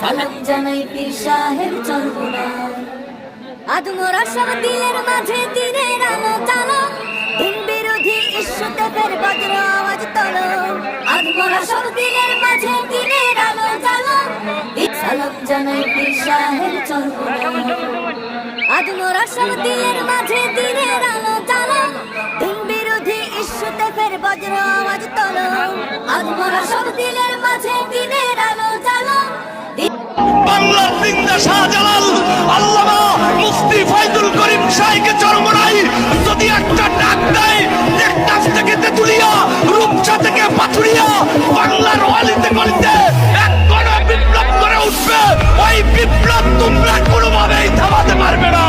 সালাম জানাই পীর সাহেব চরমনাই। আজ মোরা সব দিলের মাঝে দিনের আলো জ্বালো, দিন বিরোধী ইস্যুতে ফের বজ্র আওয়াজ তোলো। আজ মোরা সব দিলের মাঝে দিনের আলো জ্বালো, সালাম জানাই পীর সাহেব চরমনাই। আজ মোরা সব দিলের মাঝে দিনের আলো জ্বালো, দিন বিরোধী ইস্যুতে ফের বজ্র আওয়াজ তোলো। আজ মোরা সব দিলের মাঝে দিনের আলো জ্বালো। বাংলার জিন্দা শাহজালাল আল্লামা মুফতি ফয়জুল করিম শাহকে চরমনাই যদি একটা ডাক দেয়, টেকনাফ থেকে তেতুলিয়া, রূপসা থেকে পাথুরিয়া, বাংলার ওয়ালিতে গলিতে এক গণ বিপ্লব করে উঠবে। ওই বিপ্লব তোমরা কোনোভাবেই থামাতে পারবে না।